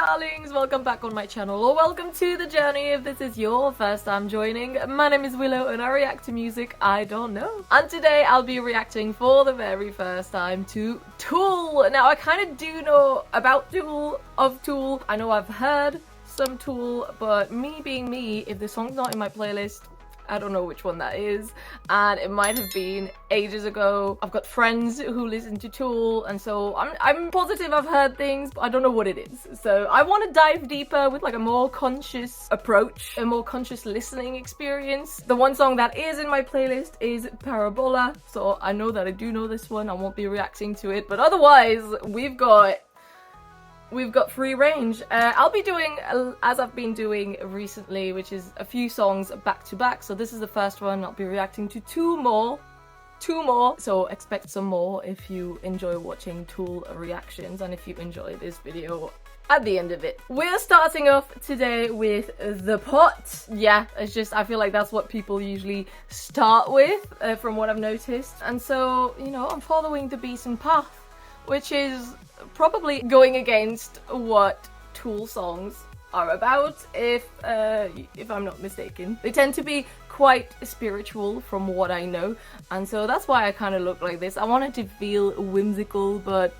darlings, welcome back on my channel, or welcome to the journey if this is your first time joining. My name is Willow and I react to music I don't know. And today I'll be reacting for the very first time to Tool. Now I kind of do know about Tool, I know I've heard some Tool, but me being me, if the song's not in my playlist, I don't know which one that is, and it might have been ages ago. I've got friends who listen to Tool, and so I'm positive I've heard things, but I don't know what it is. So I want to dive deeper with like a more conscious approach, a more conscious listening experience. The one song that is in my playlist is Parabola, so I know that I do know this one. I won't be reacting to it, but otherwise we've got free range. I'll be doing as I've been doing recently, which is a few songs back to back. So this is the first one. I'll be reacting to two more. So expect some more if you enjoy watching Tool reactions and if you enjoy this video at the end of it. We're starting off today with The Pot. Yeah, it's just, I feel like that's what people usually start with from what I've noticed. And so, you know, I'm following the beaten path, which is probably going against what Tool songs are about, if I'm not mistaken. They tend to be quite spiritual from what I know, and so that's why I kind of look like this. I wanted to feel whimsical, but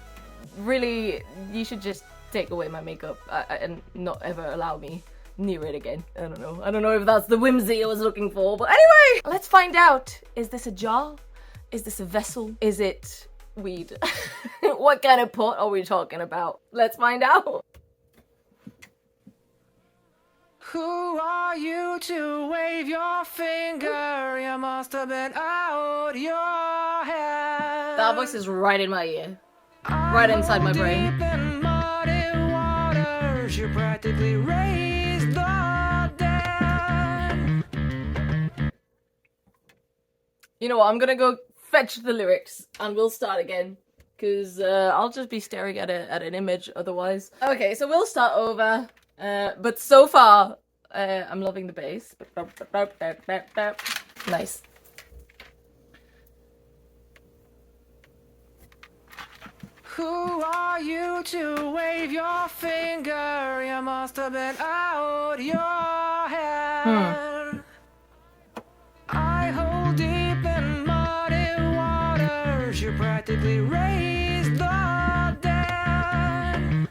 really you should just take away my makeup and not ever allow me near it again. I don't know if that's the whimsy I was looking for, but anyway, let's find out. Is this a jar? Is this a vessel? Is it weed? What kind of pot are we talking about? Let's find out. Who are you to wave your finger? You must have been out your head. That voice is right in my ear, right inside my brain. Deep in muddy waters, you practically raised the dead. You know what? I'm gonna go fetch the lyrics and we'll start again, because I'll just be staring at an image otherwise. Okay, so we'll start over, but so far I'm loving the bass. Nice. Who are you to wave your finger? You must have been out your head. I hold deep in muddy waters, you practically raised the dead.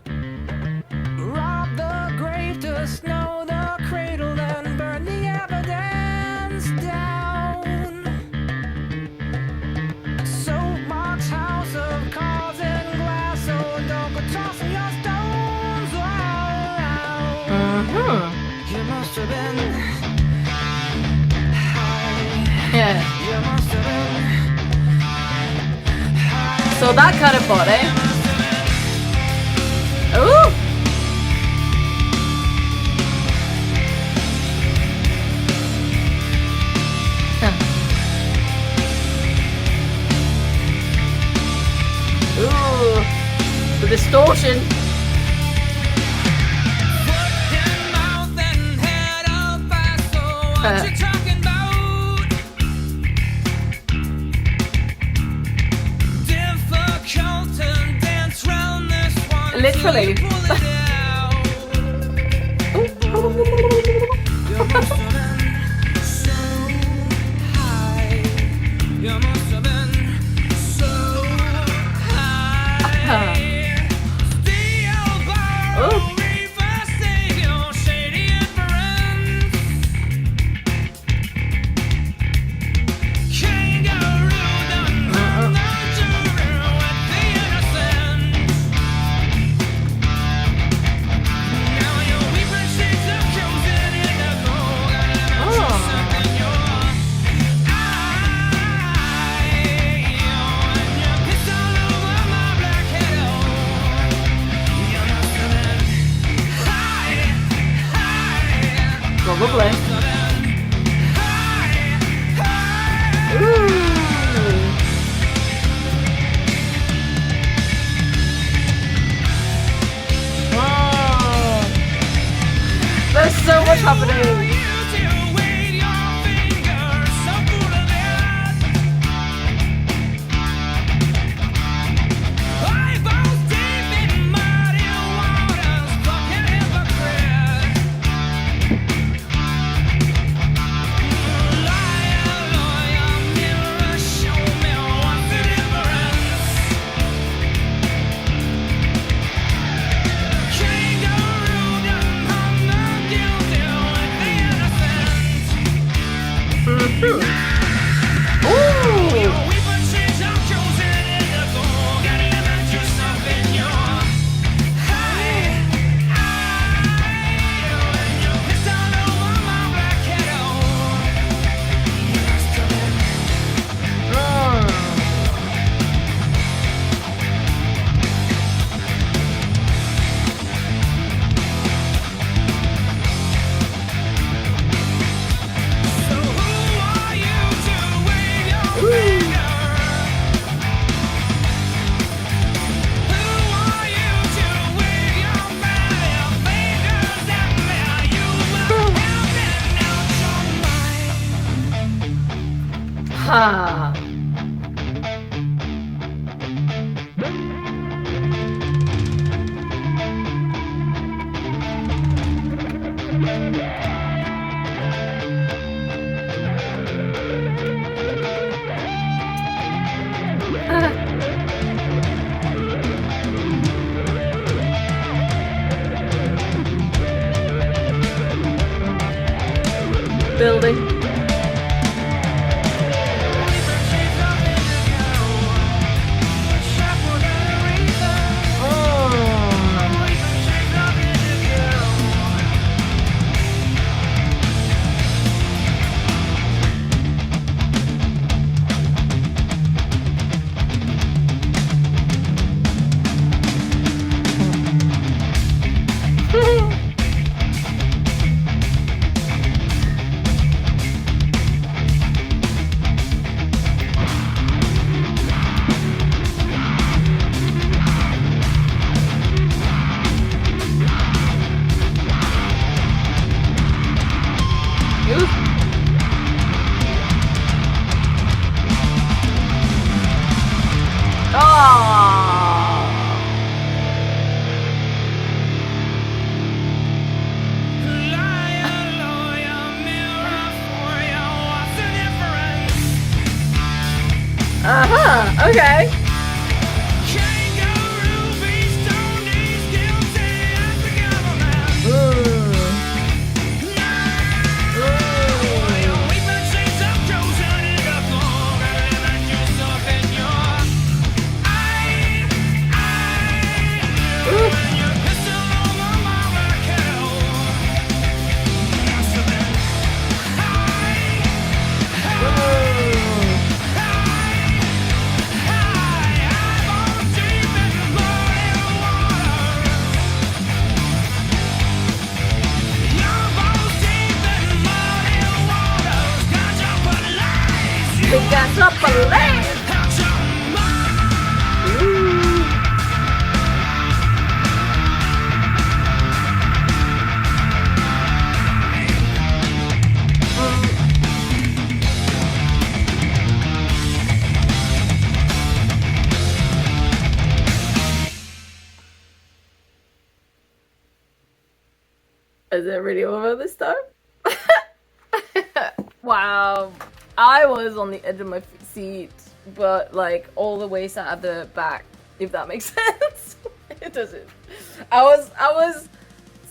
Rob the grave to snow the cradle, then burn the evidence down. Soapbox house of cards and glass, so don't go tossing your stones around. You must have been high. Yeah. You must have been high. So that kind of pot, eh? Ooh! Ooh, the distortion. Literally. Ah. Building. Uh-huh, okay. We got up a leg. Is it really over this time? Wow. I was on the edge of my seat, but like all the way sat at the back, if that makes sense. It doesn't. I was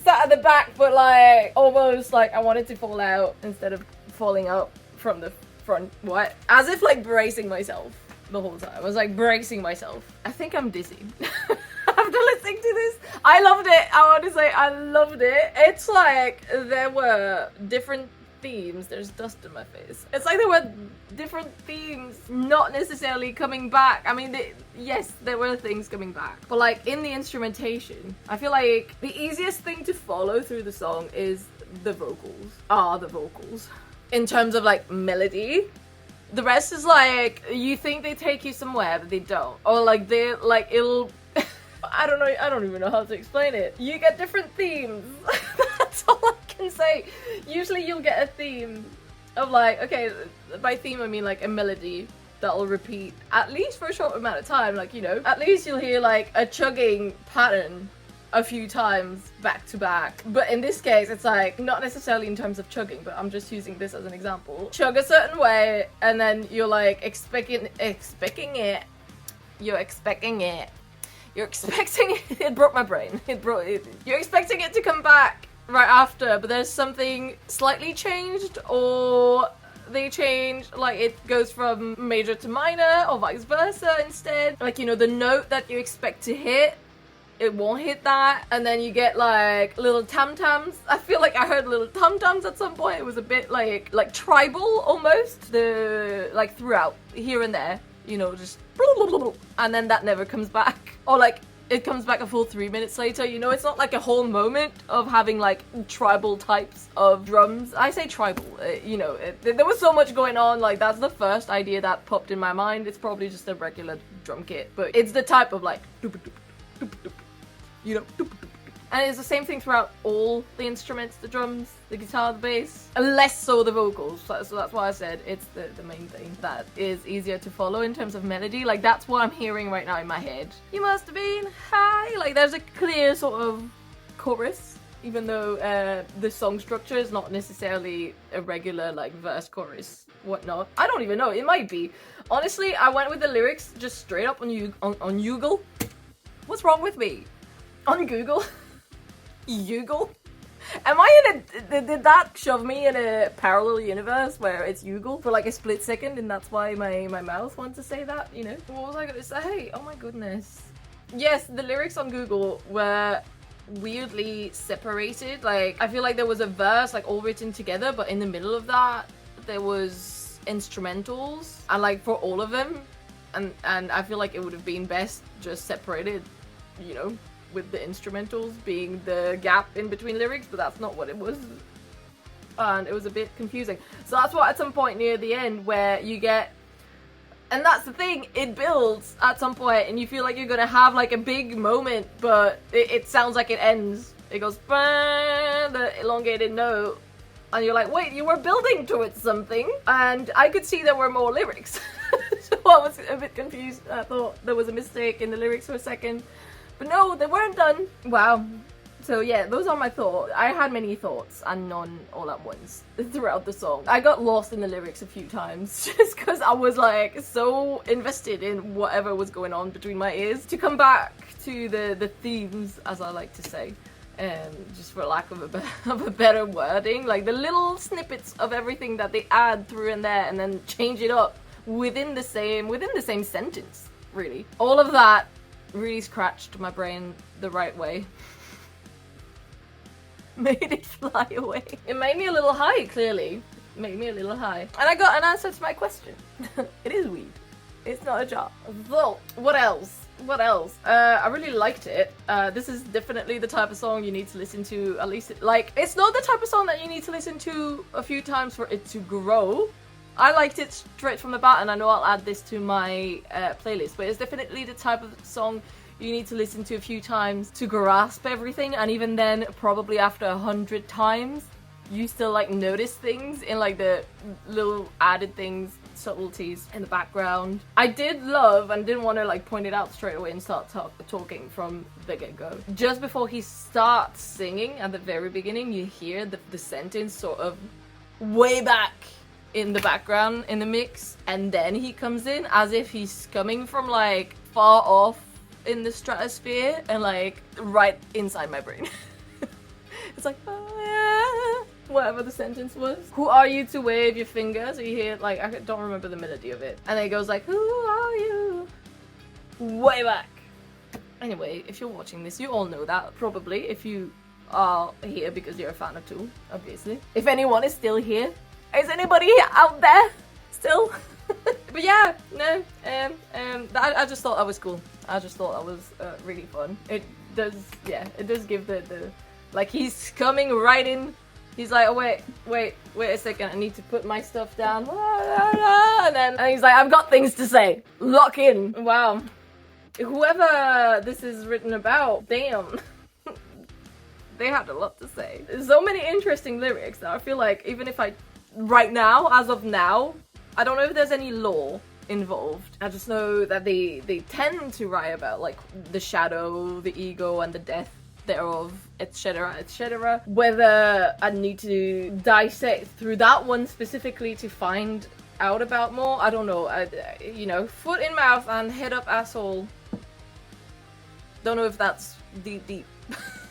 sat at the back, but like almost like I wanted to fall out instead of falling out from the front. What? As if like bracing myself the whole time. I was like bracing myself. I think I'm dizzy. After listening to this, I loved it. I want to say I loved it. It's like there were different themes. There's dust in my face. It's like there were different themes not necessarily coming back. I mean, yes, there were things coming back, but like in the instrumentation, I feel like the easiest thing to follow through the song is the vocals in terms of like melody. The rest is like you think they take you somewhere, but they don't, or like they like it'll I don't know, I don't even know how to explain it. You get different themes. That's all I can say. Usually you'll get a theme of like, okay, by theme I mean like a melody that'll repeat at least for a short amount of time, like, you know, at least you'll hear like a chugging pattern a few times back to back. But in this case, it's like not necessarily in terms of chugging, but I'm just using this as an example. Chug a certain way, and then you're like expecting it. You're expecting it. It broke my brain. You're expecting it to come back right after, but there's something slightly changed, or they change, like it goes from major to minor, or vice versa instead. Like, you know, the note that you expect to hit, it won't hit that, and then you get like little tam-tams. I feel like I heard little tam-tams at some point. It was a bit like tribal almost, the like throughout here and there, you know, just and then that never comes back, or like it comes back a full 3 minutes later. You know, it's not like a whole moment of having like tribal types of drums. I say tribal, you know, there was so much going on. Like that's the first idea that popped in my mind. It's probably just a regular drum kit, but it's the type of like you know, And it's the same thing throughout all the instruments, the drums, the guitar, the bass, and less so the vocals. So that's why I said it's the main thing that is easier to follow in terms of melody. Like, that's what I'm hearing right now in my head. You must have been high. Like, there's a clear sort of chorus, even though the song structure is not necessarily a regular, like, verse, chorus, whatnot. I don't even know. It might be. Honestly, I went with the lyrics just straight up on Google. What's wrong with me? On Google. Yugle? Am I in a... Did that shove me in a parallel universe where it's Yugle for like a split second and that's why my mouth wants to say that, you know? What was I gonna say? Oh my goodness. Yes, the lyrics on Google were weirdly separated. Like, I feel like there was a verse like all written together, but in the middle of that there was instrumentals, and like for all of them, and I feel like it would have been best just separated, you know, with the instrumentals being the gap in between lyrics, but that's not what it was. And it was a bit confusing. So that's what at some point near the end where you get, and that's the thing, it builds at some point and you feel like you're gonna have like a big moment, but it sounds like it ends. It goes, the elongated note, and you're like, wait, you were building towards something? And I could see there were more lyrics. So I was a bit confused. I thought there was a mistake in the lyrics for a second. But no, they weren't done. Wow. So yeah, those are my thoughts. I had many thoughts and none all at once throughout the song. I got lost in the lyrics a few times just because I was like so invested in whatever was going on between my ears. To come back to the themes, as I like to say, just for lack of a better wording, like the little snippets of everything that they add through and there and then change it up within the same sentence, really. All of that really scratched my brain the right way. Made it fly away. It made me a little high, clearly. Made me a little high. And I got an answer to my question. It is weed. It's not a jar. So, what else? What else? I really liked it. This is definitely the type of song you need to listen to at least, like, it's not the type of song that you need to listen to a few times for it to grow. I liked it straight from the bat, and I know I'll add this to my playlist, but it's definitely the type of song you need to listen to a few times to grasp everything, and even then, probably after 100 times, you still like notice things in like the little added things, subtleties in the background. I did love, and didn't want to like point it out straight away and start talking from the get-go. Just before he starts singing at the very beginning, you hear the sentence sort of way back in the background in the mix, and then he comes in as if he's coming from like far off in the stratosphere and like right inside my brain. It's like, oh, yeah, whatever the sentence was. Who are you to wave your finger? So you hear like, I don't remember the melody of it, and then it goes like, who are you? Way back. Anyway, if you're watching this, you all know that probably, if you are here because you're a fan of Tool, obviously. If anyone is still here. Is anybody out there still? But yeah, no, I just thought that was cool. I just thought that was really fun. It does, yeah, it does give the like, he's coming right in. He's like, oh, wait a second, I need to put my stuff down. And he's like, I've got things to say. Lock in. Wow. Whoever this is written about, damn. They had a lot to say. There's so many interesting lyrics that I feel like even if I right now, as of now, I don't know if there's any lore involved. I just know that they tend to write about like the shadow, the ego, and the death thereof, etc., etc. Whether I need to dissect through that one specifically to find out about more, I don't know. You know, foot in mouth and head up asshole. Don't know if that's deep.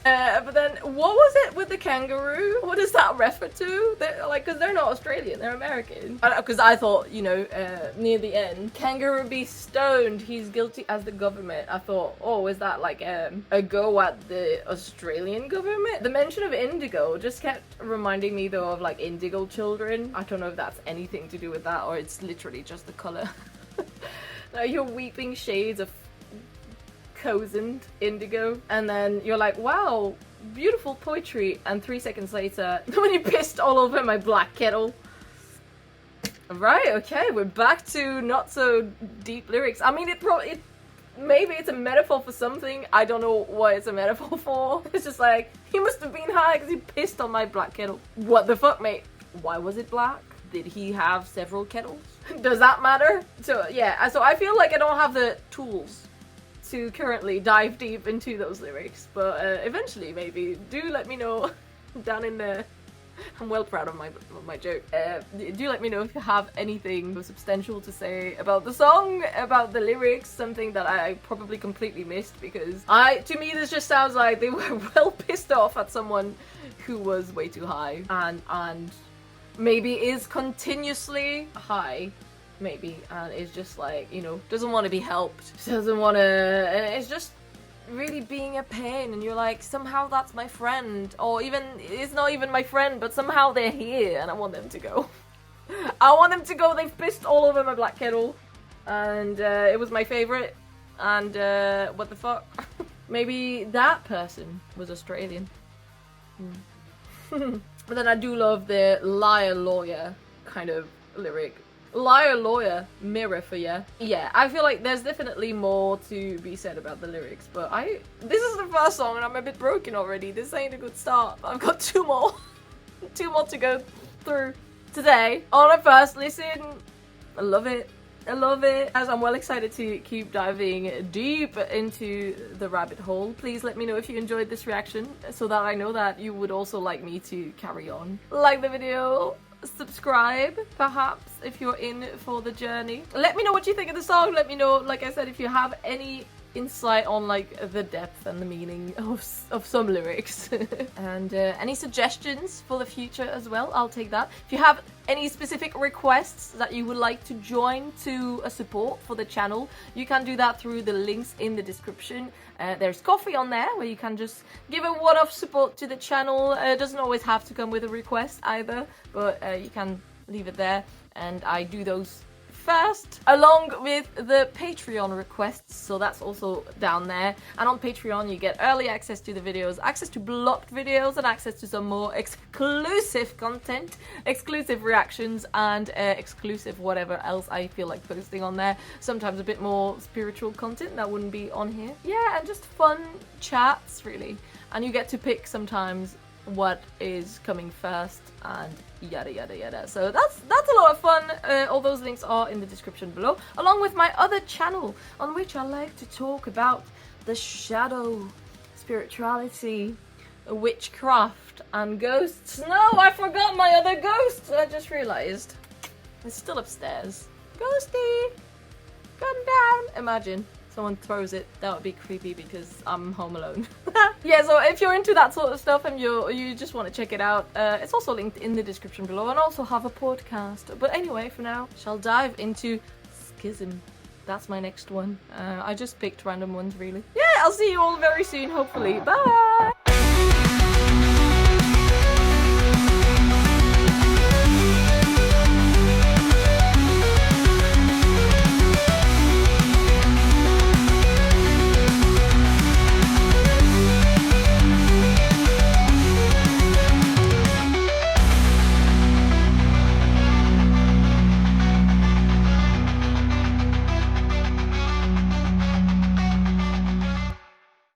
But then, what was it with the kangaroo? What does that refer to? Like, because they're not Australian, they're American. Because I thought, you know, near the end, kangaroo be stoned, he's guilty as the government. I thought, oh, is that like a go at the Australian government? The mention of indigo just kept reminding me, though, of like indigo children. I don't know if that's anything to do with that, or it's literally just the color. Like, your weeping shades of cozened indigo, and then you're like, wow, beautiful poetry, and 3 seconds later when he pissed all over my black kettle. Right, okay, we're back to not so deep lyrics. I mean, it maybe it's a metaphor for something. I don't know what it's a metaphor for. It's just like, he must have been high because he pissed on my black kettle. What the fuck, mate? Why was it black? Did he have several kettles? Does that matter? So yeah, so I feel like I don't have the tools to currently dive deep into those lyrics, but eventually maybe. Do let me know down in the... I'm well proud of my joke. Do let me know if you have anything substantial to say about the song, about the lyrics, something that I probably completely missed, because to me this just sounds like they were well pissed off at someone who was way too high and maybe is continuously high, maybe, and is just like, you know, doesn't want to be helped, doesn't want to, and it's just really being a pain, and you're like, somehow that's my friend, or even it's not even my friend, but somehow they're here and I want them to go. I want them to go. They've pissed all over my black kettle and it was my favorite, and what the fuck. Maybe that person was Australian. But then I do love the liar lawyer kind of lyric. Liar lawyer, mirror for ya. Yeah, I feel like there's definitely more to be said about the lyrics, but this is the first song and I'm a bit broken already. This ain't a good start. I've got two more to go through today on a first listen. I love it. I love it. As I'm well excited to keep diving deep into the rabbit hole. Please let me know if you enjoyed this reaction so that I know that you would also like me to carry on. Like the video, subscribe perhaps if you're in for the journey. Let me know what you think of the song. Let me know, like I said, if you have any insight on like the depth and the meaning of some lyrics. And any suggestions for the future as well, I'll take that. If you have any specific requests that you would like to join to a support for the channel, you can do that through the links in the description. There's coffee on there where you can just give a one-off support to the channel. It doesn't always have to come with a request either, but you can leave it there, and I do those first, along with the Patreon requests, so that's also down there. And on Patreon you get early access to the videos, access to blocked videos, and access to some more exclusive content, exclusive reactions, and exclusive whatever else I feel like posting on there. Sometimes a bit more spiritual content that wouldn't be on here. Yeah, and just fun chats really. And you get to pick sometimes what is coming first and yada yada yada. So that's a lot of fun. All those links are in the description below, along with my other channel on which I like to talk about the shadow, spirituality, witchcraft, and ghosts. No, I forgot my other ghost. I just realized it's still upstairs. Ghosty, come down. Imagine someone throws it. That would be creepy because I'm home alone. Yeah, so if you're into that sort of stuff and you just want to check it out, it's also linked in the description below, and also have a podcast. But anyway, for now, shall dive into Schism. That's my next one. I just picked random ones, really. Yeah, I'll see you all very soon, hopefully. Bye!